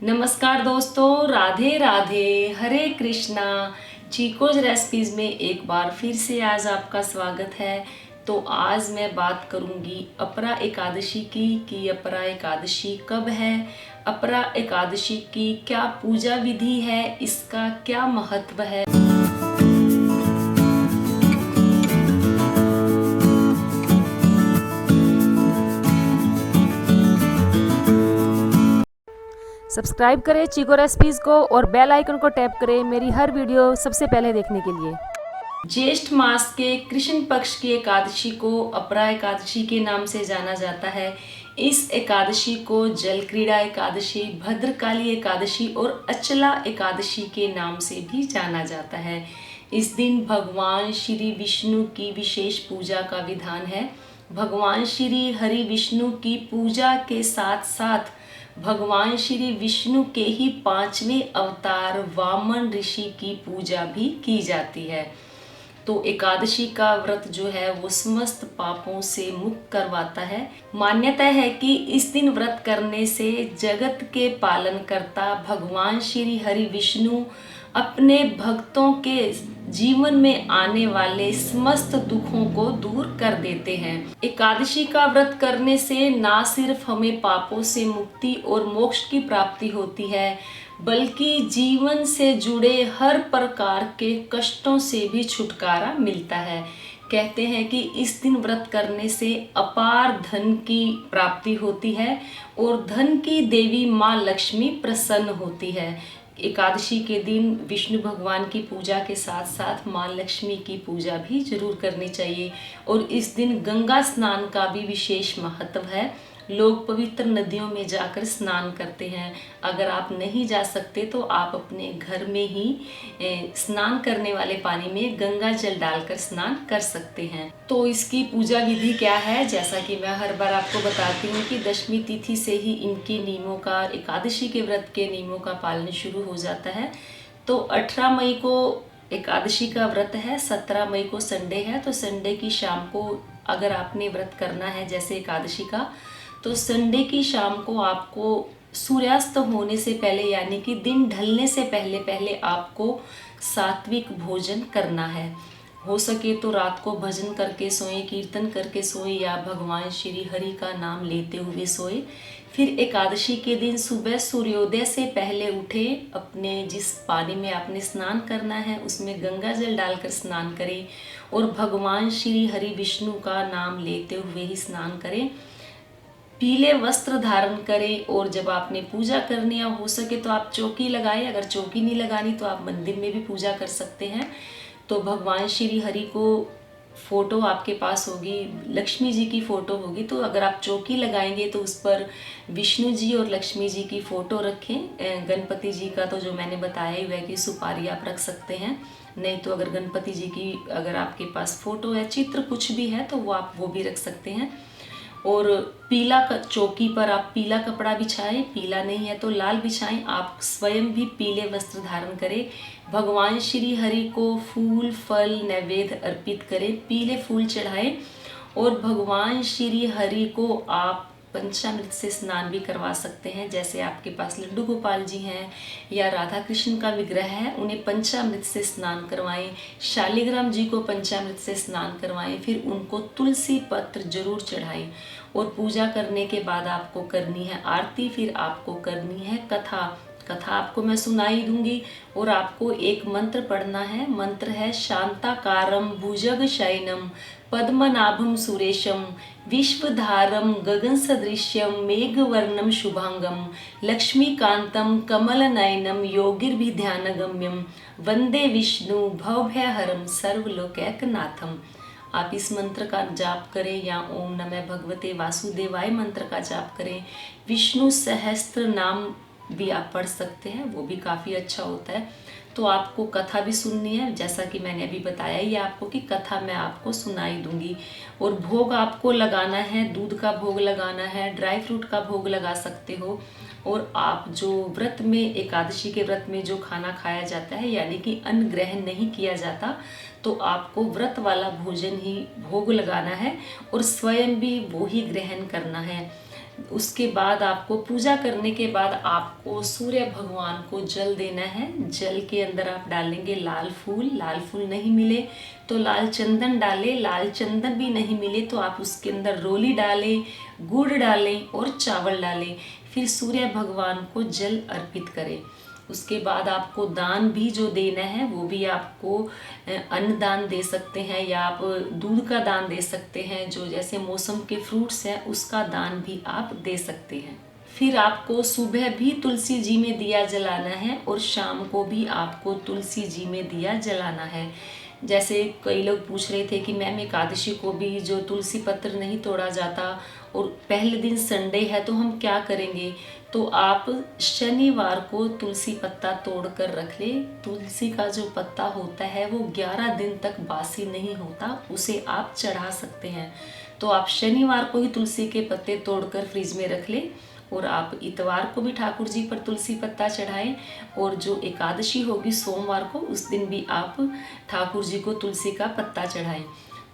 नमस्कार दोस्तों, राधे राधे, हरे कृष्णा। चीकोज रेसिपीज़ में एक बार फिर से आज आपका स्वागत है। तो आज मैं बात करूंगी अपरा एकादशी की कि अपरा एकादशी कब है, अपरा एकादशी की क्या पूजा विधि है, इसका क्या महत्व है। सब्सक्राइब करें चीको रेसिपीज़ को और बेल आइकन को टैप करें मेरी हर वीडियो सबसे पहले देखने के लिए। ज्येष्ठ मास के कृष्ण पक्ष की एकादशी को अपरा एकादशी के नाम से जाना जाता है। इस एकादशी को जल क्रीड़ा एकादशी, भद्रकाली एकादशी और अचला एकादशी के नाम से भी जाना जाता है। इस दिन भगवान श्री विष्णु की विशेष पूजा का विधान है। भगवान श्री हरि विष्णु की पूजा के साथ साथ भगवान श्री विष्णु के ही 5वें अवतार वामन ऋषि की पूजा भी की जाती है। तो एकादशी का व्रत जो है वो समस्त पापों से मुक्त करवाता है। मान्यता है कि इस दिन व्रत करने से जगत के पालनकर्ता भगवान श्री हरि विष्णु अपने भक्तों के जीवन में आने वाले समस्त दुखों को दूर कर देते हैं। एकादशी का व्रत करने से ना सिर्फ हमें पापों से मुक्ति और मोक्ष की प्राप्ति होती है, बल्कि जीवन से जुड़े हर प्रकार के कष्टों से भी छुटकारा मिलता है। कहते हैं कि इस दिन व्रत करने से अपार धन की प्राप्ति होती है और धन की देवी माँ लक्ष्मी प्रसन्न होती है। एकादशी के दिन विष्णु भगवान की पूजा के साथ साथ माँ लक्ष्मी की पूजा भी जरूर करनी चाहिए। और इस दिन गंगा स्नान का भी विशेष महत्व है। लोग पवित्र नदियों में जाकर स्नान करते हैं। अगर आप नहीं जा सकते तो आप अपने घर में ही स्नान करने वाले पानी में गंगा जल डालकर स्नान कर सकते हैं। तो इसकी पूजा विधि क्या है, जैसा कि मैं हर बार आपको बताती हूँ कि दशमी तिथि से ही इनके नियमों का, एकादशी के व्रत के नियमों का पालन शुरू हो जाता है। तो 18 मई को एकादशी का व्रत है, 17 मई को संडे है। तो संडे की शाम को अगर आपने व्रत करना है जैसे एकादशी का, तो संडे की शाम को आपको सूर्यास्त होने से पहले यानी कि दिन ढलने से पहले पहले आपको सात्विक भोजन करना है। हो सके तो रात को भजन करके सोएं, कीर्तन करके सोएं या भगवान श्री हरि का नाम लेते हुए सोएं। फिर एकादशी के दिन सुबह सूर्योदय से पहले उठे, अपने जिस पानी में आपने स्नान करना है उसमें गंगा जल डालकर स्नान करें और भगवान श्री हरि विष्णु का नाम लेते हुए ही स्नान करें। पीले वस्त्र धारण करें और जब आपने पूजा करनी है, हो सके तो आप चौकी लगाएं। अगर चौकी नहीं लगानी तो आप मंदिर में भी पूजा कर सकते हैं। तो भगवान श्री हरि को फोटो आपके पास होगी, लक्ष्मी जी की फोटो होगी। तो अगर आप चौकी लगाएंगे तो उस पर विष्णु जी और लक्ष्मी जी की फोटो रखें। गणपति जी का तो जो मैंने बताया ही है कि सुपारी आप रख सकते हैं। नहीं तो अगर गणपति जी की अगर आपके पास फोटो है, चित्र कुछ भी है, तो वो आप वो भी रख सकते हैं। और पीला चौकी पर आप पीला कपड़ा बिछाएं, पीला नहीं है तो लाल बिछाएं। आप स्वयं भी पीले वस्त्र धारण करें। भगवान श्री हरि को फूल फल नैवेद्य अर्पित करें, पीले फूल चढ़ाएं। और भगवान श्री हरि को आप पंचामृत से स्नान भी करवा सकते हैं। जैसे आपके पास लड्डू गोपाल जी हैं या राधा कृष्ण का विग्रह है, उन्हें पंचामृत से स्नान करवाएं। शालिग्राम जी को पंचामृत से स्नान करवाएं। फिर उनको तुलसी पत्र जरूर चढ़ाएं। और पूजा करने के बाद आपको करनी है आरती, फिर आपको करनी है कथा। कथा आपको मैं सुनाई दूंगी और आपको एक मंत्र पढ़ना है। मंत्र है शांताकारम भुजग शयनम पद्मनाभम सुरेशम विश्वधारम गगन सदृश्यम मेघवर्णम शुभांगम लक्ष्मीकांतम कमल नयनम योगिर्भिध्यानगम्यम वंदे विष्णु भवभयहरम सर्वलोकैकनाथम। आप इस मंत्र का जाप करें या ओम नमः भगवते वासुदेवाय मंत्र का जाप करें। विष्णु सहस्त्र नाम भी आप पढ़ सकते हैं, वो भी काफ़ी अच्छा होता है। तो आपको कथा भी सुननी है, जैसा कि मैंने अभी बताया ही आपको कि कथा मैं आपको सुनाई दूंगी। और भोग आपको लगाना है, दूध का भोग लगाना है, ड्राई फ्रूट का भोग लगा सकते हो। और आप जो व्रत में, एकादशी के व्रत में जो खाना खाया जाता है यानी कि अन्न ग्रहण नहीं किया जाता, तो आपको व्रत वाला भोजन ही भोग लगाना है और स्वयं भी वो ही ग्रहण करना है। उसके बाद आपको पूजा करने के बाद आपको सूर्य भगवान को जल देना है। जल के अंदर आप डालेंगे लाल फूल नहीं मिले तो लाल चंदन डालें, लाल चंदन भी नहीं मिले तो आप उसके अंदर रोली डालें, गुड़ डालें और चावल डालें। फिर सूर्य भगवान को जल अर्पित करें। उसके बाद आपको दान भी जो देना है वो भी आपको अन्न दान दे सकते हैं या आप दूध का दान दे सकते हैं, जो जैसे मौसम के फ्रूट्स हैं उसका दान भी आप दे सकते हैं। फिर आपको सुबह भी तुलसी जी में दिया जलाना है और शाम को भी आपको तुलसी जी में दिया जलाना है। जैसे कई लोग पूछ रहे थे कि मैम एकादशी को भी जो तुलसी पत्र नहीं तोड़ा जाता और पहले दिन संडे है तो हम क्या करेंगे, तो आप शनिवार को तुलसी पत्ता तोड़ कर रख ले। तुलसी का जो पत्ता होता है वो 11 दिन तक बासी नहीं होता, उसे आप चढ़ा सकते हैं। तो आप शनिवार को ही तुलसी के पत्ते तोड़कर फ्रिज में रख ले और आप इतवार को भी ठाकुर जी पर तुलसी पत्ता चढ़ाएं और जो एकादशी होगी सोमवार को उस दिन भी आप ठाकुर जी को तुलसी का पत्ता चढ़ाएं।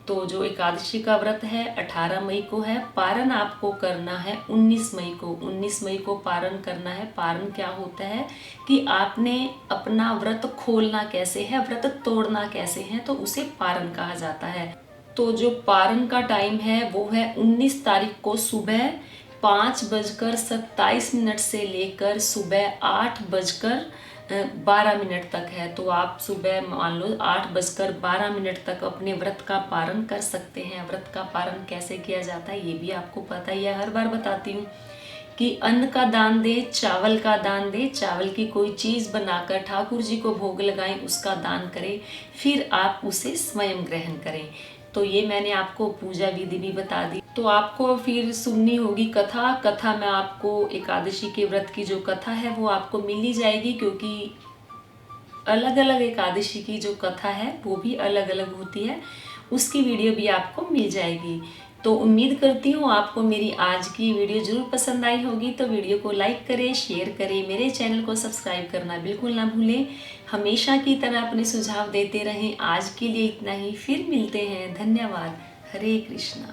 तो जो एकादशी का व्रत है 18 मई को है, पारण आपको करना है 19 मई को। 19 मई को पारण करना है। पारण क्या होता है कि आपने अपना व्रत खोलना कैसे है, व्रत तोड़ना कैसे है, तो उसे पारण कहा जाता है। तो जो पारण का टाइम है वो है 19 तारीख को सुबह 5:27 से लेकर सुबह 8:12 तक है। तो आप सुबह मान लो 8:12 तक अपने व्रत का पारण कर सकते हैं। व्रत का पारण कैसे किया जाता है ये भी आपको पता ही है, हर बार बताती हूँ कि अन्न का दान दे, चावल का दान दे, चावल की कोई चीज़ बनाकर ठाकुर जी को भोग लगाएं, उसका दान करें, फिर आप उसे स्वयं ग्रहण करें। तो ये मैंने आपको पूजा विधि भी बता दी। तो आपको फिर सुननी होगी कथा में आपको एकादशी के व्रत की जो कथा है वो आपको मिल ही जाएगी, क्योंकि अलग अलग एकादशी की जो कथा है वो भी अलग अलग होती है, उसकी वीडियो भी आपको मिल जाएगी। तो उम्मीद करती हूँ आपको मेरी आज की वीडियो ज़रूर पसंद आई होगी। तो वीडियो को लाइक करें, शेयर करें, मेरे चैनल को सब्सक्राइब करना बिल्कुल ना भूलें। हमेशा की तरह अपने सुझाव देते रहें। आज के लिए इतना ही, फिर मिलते हैं। धन्यवाद। हरे कृष्णा।